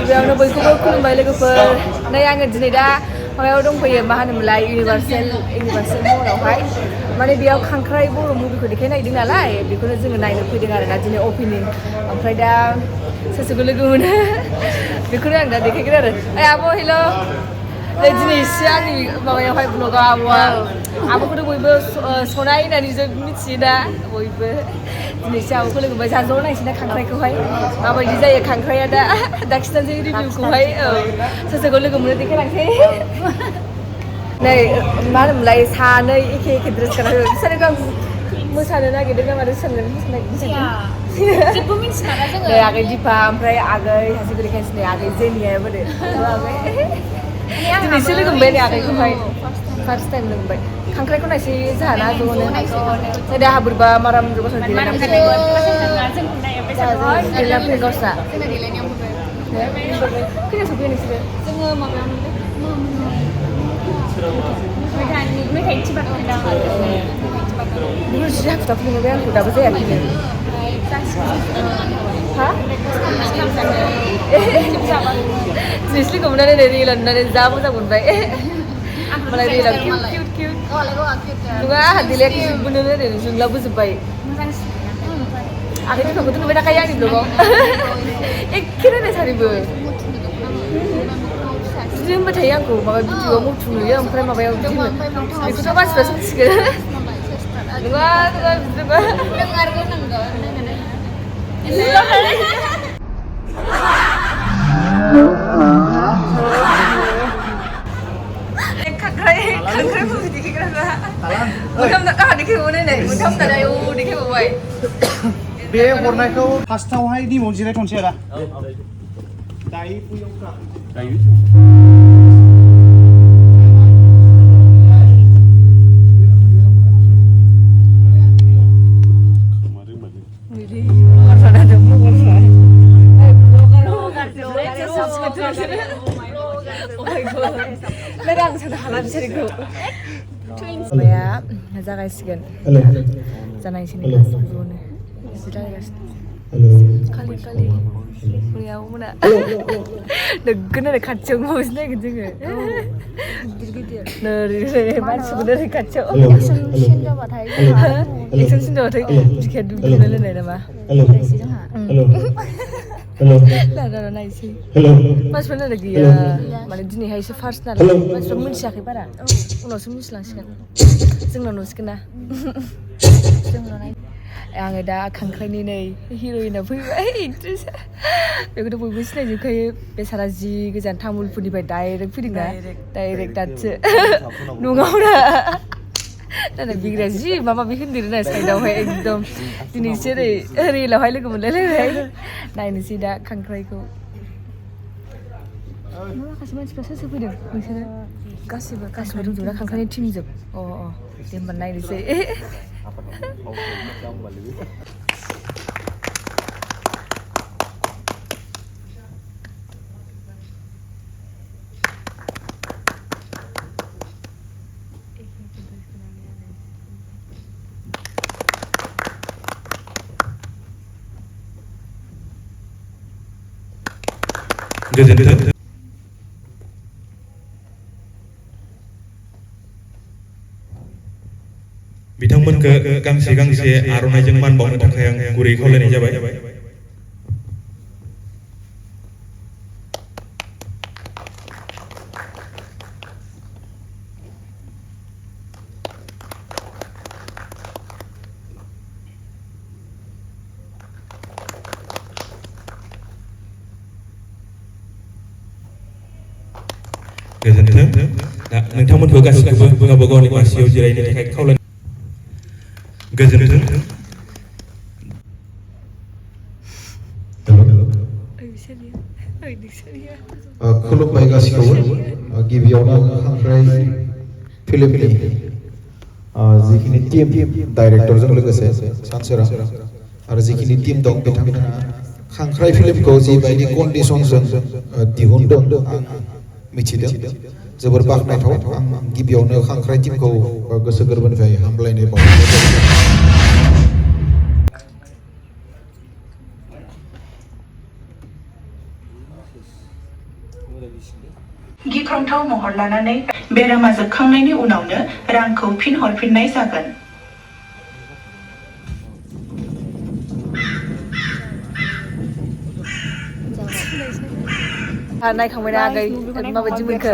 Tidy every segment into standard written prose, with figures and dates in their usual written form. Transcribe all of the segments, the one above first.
गिबियावनो बयखौबो खुलुमबाय लोगोफोर नै आङो दिनै दा माबायाव दंफैयो मा होनोमोनलाय इउनिभार्सेल मलावहाय माने बेयाव खांख्राइ बर' मुभिखौ देखायनो नागिरदों नालाय बेखौनो जोङो नायनो फैदों आरोना दिनै अपेनिं ओमफ्राय दा सोर सोरखौ लोगो मोनो बेखौनो आं दा देखायगोन आरो आब' हेल' नै दिनैसो आंनि माबायावहाय ब्लगाव आब'खौथ' बयबो सनाय होननानै जों मिथियो दा बयबो दिनैसो आब'खौ लोगो मोनबाय जा ज' नायसै ना खांख्राइखौहाय माबायदि जायो खांख्राइया दा खिथानोसै रिभिउखौहाय सोर सोरखौ लोगो मोनो देखायलांसै नै मा होनोमोनलाय सानै एखे ड्रेस गाननानै बिसोरखौ आं मोसानो नागिरदों ना मानो सोंनो जेबो मिथिला जोङो नै आगै दिपा ओमफ्राय आगै सासेखौ देखायनोसै नै आगै जेनिया बोरो दिनैसो लोगो मोनबाय नै आगैखौहाय फार्स्ट टाइम लोगो मोनबाय खांख्राइखौ नायसै जोंहाना ज'नो नै दा बोरैबा माराम गावसोर देलायनानै फैनाय गावस्रा खोनासो फैयो नोंसोरो जोङो माबायाव मेथाइ बेखौ जि हाखु दाखु लिंहरबाय आंखौ दाबो जायाखैनो हा दिनैसो लोगो मोननानै नै रिला नुनानै जा मोजां मोनबाय मालाय रिला किउट नङा आंहा देलायाखै जोबबोनो ओरैनो जोंलाबोजोब्बाय आगै बिफाखौथ' नुबाय थाखायो आंनि ब्लगाव एखे रायलाय सानैबो बिदि होनबाय थायो आंखौ माबा भिडिअ'आव मथु नुयो ओमफ्राय माबायाव बिदि होनो बेखौथ' मानसिफ्रासो मिथिगोन नङा बिदि खांख्राइ मुभि देखायग्राफ्रा आंहा देखायबावनाय नै मोनथाम होननानै देखायबावबाय बे हरनायखौ फार्स्टआवहाय निमाव जिरायथ'नोसै आदा दायो माबाया जागायसिगोन जानायसै नै गासिबो ज'नो जि रायगासिनो खालि मैयाव मोना नोगोद ओरै खाथियाव माबासो नायगोन जोङो गिदिर मानसिखौनो ओरै खाथियाव एक्सन सिन जाबाथाय बिखाया दुबुलाय लायनाय नामा लारा नायसै मानसिफ्रा नायना गैया माने दिनैहायसो फार्स्ट नालाय मानसिफ्रा मिथियाखै बारा उनावसो मिथिलांसिगोन जोंनाव नुसिगोन ना आङो दा खांख्राइनि नै हिर'इना फैबाय एक्ट्रेसा बेखौथ' बयबो सिनायजोबखायो बेसारा जि गोजान तामुलपुरनिफ्राय डाइरेक्ट फैदोंना डाइरेक्ट दासो नङाब्रा दाना बिग्राया जि माबा माबि होनदेरो ना साइडआवहाय एकदम दिनैसो ओरै रिलावहाय लोगो मोनलायलायबाय नायनोसै दा खांख्राइखौ माखासे मानसिफ्रा सोर सोर फैदों नोंसोरो गासिबो दंजोबना खांख्राइनि टिमजोब दे होमबा नायनोसै गोजोन्थों बिथांमोनखौ गांसे गांसे आर'नाइजों मान बावनो थाखाय आं गुरै खावलायनाय जाबाय गोजोन्थों नोंथांमोनखौ गासिखौबो गावबा गावनि मासियाव जिरायनो थाखाय खावलाय गोजोन्थों खुलुमबाय गासिखौबो गिबियावनो खांख्राइ फिल्मनि जिखिनि टीम डाइरेक्टरजों लोगोसे सानसोरां आरो जिखिनि टीम दं बिथांमोना खांख्राइ फिल्मखौ जिबायदि कन्डिशनजों दिहुनदों आं मिथिदों जोबोर बाख्नायथाव आं गिबियावनो खांख्राइ टीमखौ गोसो गोरबोनिफ्राय हामलायनाय बावहरनाय जाबाय गिख्रंथाव महर लानानै बेरामा जोबखांनायनि उनावनो रांखौ फिन हरफिननाय जागोन। नायखांबायना आगै माबायदि मोनखो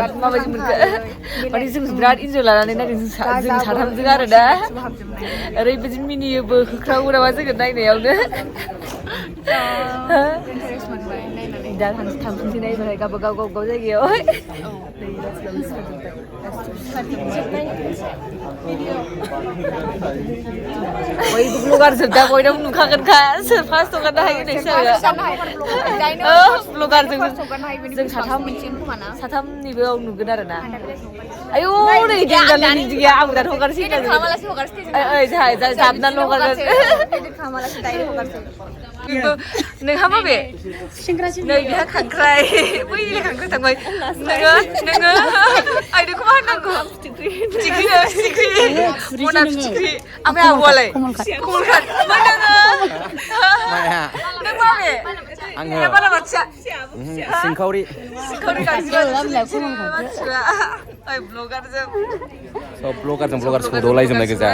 माने जों बिराद इन्जय लानानै नायदों जों साथामजों आरो ना ओरैबायदि मिनियोबो होख्रावो नामा जोङो नायनायावनो दा थांफिनसै नायबाथाय गावबा गाव जायगायाव बयबो ब्लगार जोब दा बयनावबो नुखागोनखा सोर फार्स्ट हगारनो हायो ब्लगार जों साथामनिबो नुगोन आरो ना आयौ नै गेंगालनि गैया आं दानो हगारसै जाबनानै हगारगोन नोंहा माबे नै बेहा खांख्राइ बैनि खांख्राइ थांबाय नोङो आइ नोंखौ मा होननांगौ फिथिख्रि मना फिथिख्रि ओमफ्राय आब'आलाय कमलखात मा नोङो नों माबे आङो बालाबाथिया सिंखावरि मानसिफ्रा ओइ ब्लगारजों सब ब्लगार सौदावलायजोबनाय गोजा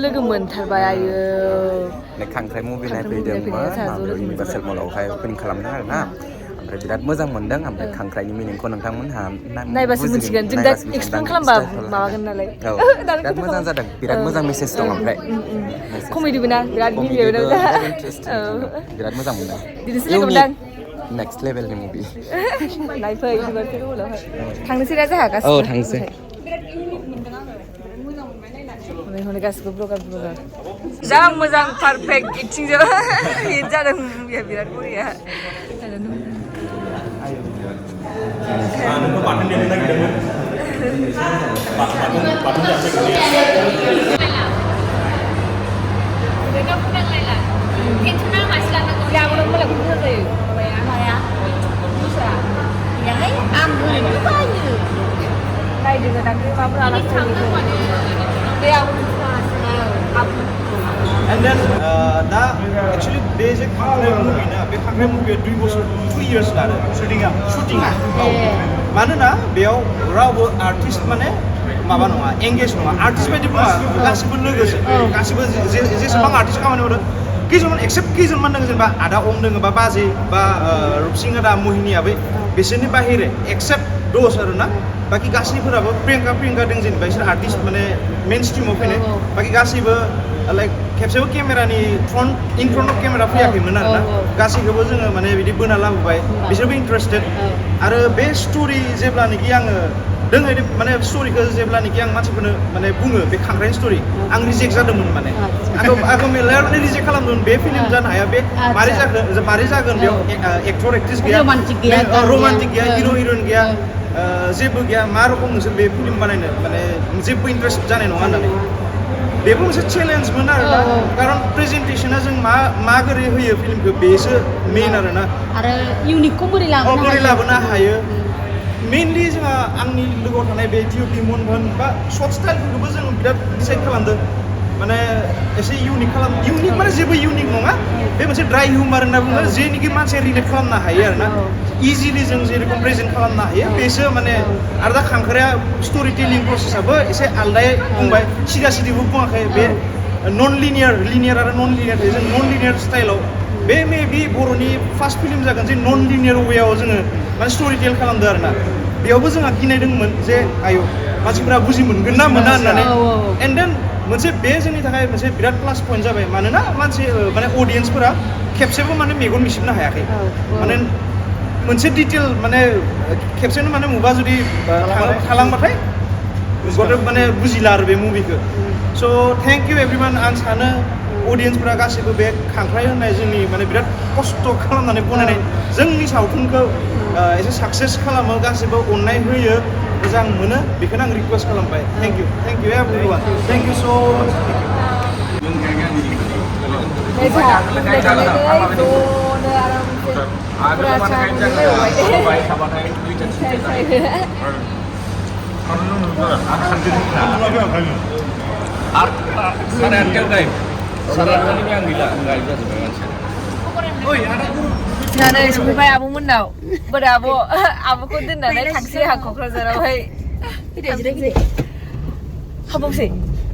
लोगो मोनथारबाय आयो खांख्राइ मुभि नायफैदोंमोन इउनिभार्सेल मलावहाय अपेनिं खालामदों आरो ना ओमफ्राय बिराद मोजां मोनदों ओमफ्राय खांख्राइनि मिनिंखौ नोंथांमोनहा नायबासो मिथिगोन जों दा एक्सप्लेन खालामबा माबागोन नालाय बिराद मोजां जादों बिराद मोजां मेसेज दं ओमफ्राय कमेडिबो ना बिराद मिनिबाय बिराद मोजां मोनदों दिनैसो लोगो मोनदां नेक्स्ट लेभेलनि मुभि नायफै इउनिभार्सेल मलावहाय थांनोसै ना जोंहा गासिबो औ थांसै हनै गासिबो ब्लगार जा मोजां पारफेक्ट एक्टिंजों हिट जादों मुभिया बिराद बरिया And then actually basic KHANGKRAI movie na be KHANGKRAI movie 2 years लादो shooting मानोना बेयाव रावबो आर्टिस्ट माने माबा नङा एंगेज नङा आर्टिस्ट बायदि बुङा गासिबो लोगोसो गासिबो जेसेबां आर्टिस्ट खामानि मावदों खैजोन एक्सेप्ट खैजोन मान दङ जेनेबा आदा ओम दङ बा बाजै बा रुपसिंह दा मोहिनिया बिसोरनि बाहेरे एक्सेप्ट दस आरो ना बाकी गासैफोराबो प्रियंका दङ जेनेबा बिसोर आर्टिस्ट माने मेन स्ट्रिमाव फैनाय बाकी गासैबो लाइक खेबसेबो केमेरानि इन फ्रन्ट अफ केमेरा फैयाखैमोन आरो ना गासैखौबो जोङो माने बिदि बोना लाबोबाय बिसोरबो इन्टारेस्टेड आरो बे स्टोरी जेब्लानोखि आङो दोङो माने स्टोरीखौ जेब्लानोखि आं मानसिफोरनो माने बुङो बे खांख्राइनि स्टोरी आं रिजेक्ट जादोंमोन माने आंखौ मेल्लायावनो रिजेक्ट खालामदोंमोन बे फिल्म जानो हाया बे मारै जागोन बेयाव एक्टर एक्ट्रेस गैया रमान्टिक गैया हिरो हिर'इन गैया जेबो गैया मा रखम नोंसोर बे फिल्म बानायनो माने जेबो इन्टारेस्ट जानाय नङा होननानै बेबो मोनसे चेलेन्जमोन आरो ना खारन प्रेजेन्टेसना जों माबोरै होयो फिल्मखौ बेसो मेइन आरो ना आरो इउनिकखौ बोरै लाबोनो हायो मेइनलि जोंहा आंनि लोगोआव थानाय बे टिउबि मोनगोन बा सर्ट स्टाइलफोरखौबो जों बिराद डिसाइड खालामदों माने एसे इउनिक माने जेबो इउनिक नङा बे मोनसे ड्राइ हिउमार होनना बुङो जेनिखि मानसिया रिलेट खालामनो हायो आरो ना इजिलि जों जेरखम प्रेजेन्ट खालामनो हायो बेसो माने आरो दा खांख्राया स्टोरि टेलिं प्रसेसआबो एसे आलदायै बुंबाय सिदा सिदिबो बुङाखै बे नन लिनियार आरो नन लिनियार थायो जों नन लिनियार स्टाइलाव बे मेबि बर'नि फार्स्ट फिल्म जागोन जे नन लिनियार वेआव जोङो माने स्टोरि टेल खालामदों आरो ना बेयावबो जोंहा गिनाय दंमोन जे आयौ मानसिफोरा बुजि मोनगोन ना मोना होननानै एन्ड देन मोनसे बे जोंनि थाखाय मोनसे बिराद प्लास पइन्ट जाबाय मानोना माने अडियन्सफोरा खेबसेबो माने मेगन मिसिबनो हायाखै माने मोनसे डिटेल माने खेबसेनो माने मुभा जुदि थालांबाथाय गथ' माने बुजिला आरो बे मुभिखौ स' थेंक इउ एभ्रिवान आं सानो अडियन्सफोरा गासैबो बे खांख्राइ होननाय जोंनि माने बिराद खस्थ' खालामनानै बनायनाय जोंनि सावथुनखौ एसे साक्सेस खालामो गासैबो अननाय होयो मोजां मोनो बेखौनो आं रिकुवेस्ट खालामबाय thank you everyone thank you स' सारायानो गाय सारायानो आं गैला गाय जाजोब्बाय मानसिया जोंहा नै सफैबाय आब'मोननाव बोरो आब'खौ दोननानै थांसै आंहा क'क्राझारावहाय हाबावसै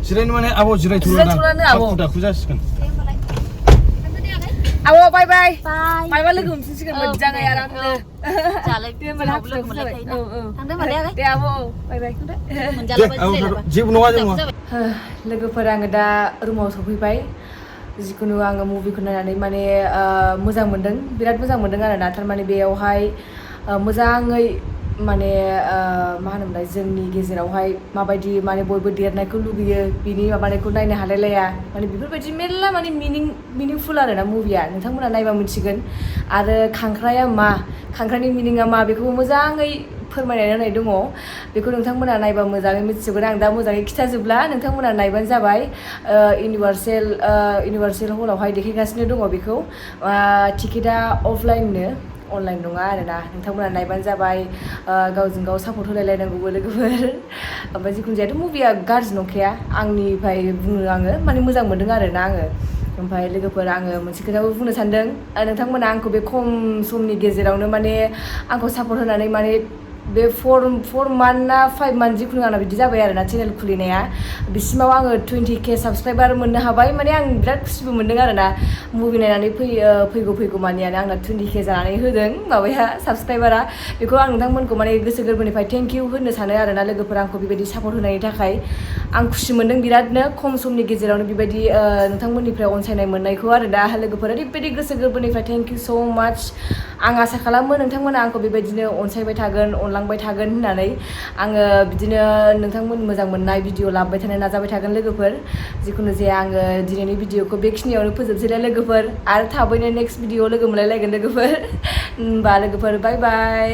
जिरायनो माने आब' जिरायथ'लानो आब' दाखु जासिगोन आब' बाय बाय मायबा लोगो हमफिनसिगोन मोजाङै आरामनो दे आब' बाय बाय जेबो नङा लोगोफोर आङो दा रुमाव सफैबाय जिखुनु आङो मुभिखौ नायनानै माने मोजां मोनदों बिराद मोजां मोनदों आरोना थारमाने बेयावहाय मोजाङै माने मा होनोमोनलाय जोंनि गेजेरावहाय माबायदि माने बयबो देरनायखौ लुगैयो बिनि माबानायखौ नायनो हालायलाया माने बेफोरबायदि मेरला माने मिनिंफुल आरोना मुभिया नोंथांमोना नायबा मिथिगोन आरो खांख्राइया मा खांख्राइनि मिनिङा मा बेखौबो मोजाङै फोरमायनानै होनाय दङ बेखौ नोंथांमोना नायबा मोजाङै मिथिजोबगोन आं दा मोजाङै खिथाजोबला नोंथांमोना नायबानो जाबाय इउनिभार्सेल हलावहाय देखायगासिनो दङ बेखौ टिकेटआ अफलाइननो अनलाइन नङा आरोना नोंथांमोना नायबानो जाबाय गावजों गाव सापर्ट होलायलायनांगौबो लोगोफोर ओमफ्राय जिखुनु जायाथ' मुभिया गाज्रि नंखाया आंनिफ्राय बुङो आङो माने मोजां मोनदों आरोना आङो ओमफ्राय लोगोफोर आङो मोनसे खोथाबो बुंनो सानदों नोंथांमोना आंखौ बे खम समनि गेजेरावनो माने आंखौ सापर्ट होनानै माने बे 4 मान्थ ना 5 मान्थ जिखुनु आंना बिदि जाबाय आरोना चेनेल खुलिनाया बिसिमाव आङो 20K साबसक्राइबार मोननो हाबाय माने आं बिराद खुसिबो मोनदों आरोना मुभि नायनानै फैगौ मानियानो आंना 20K जानानै होदों माबाया साबसक्राइबारा बेखौ आं नोंथांमोनखौ माने गोसो गोरबोनिफ्राय थेंक इउ होनो सानो आरोना लोगोफोर आंखौ बेबायदि सापर्ट होनायनि थाखाय आं खुसि मोनदों बिरादनो खम समनि गेजेरावनो बेबायदि नोंथांमोननिफ्राय अनसायनाय मोननायखौ आरोना लोगोफोर ओरैबायदि गोसो गोरबोनिफ्राय थेंक इउ स' माच आं आसा खालामो नोंथांमोना आंखौ बेबायदिनो अनसायबाय थागोन अनलांबाय थागोन होननानै आङो बिदिनो नोंथांमोन मोजां मोननाय भिडिअ लाबोबाय थानो नाजाबाय थागोन लोगोफोर जिखुनु जाया आङो दिनैनि भिडिअखौ बेखिनियावनो फोजोबसैलाय लोगोफोर आरो थाबैनो नेक्स्ट भिडिअ लोगो मोनलायलायगोन लोगोफोर होनबा लोगोफोर बाय बाय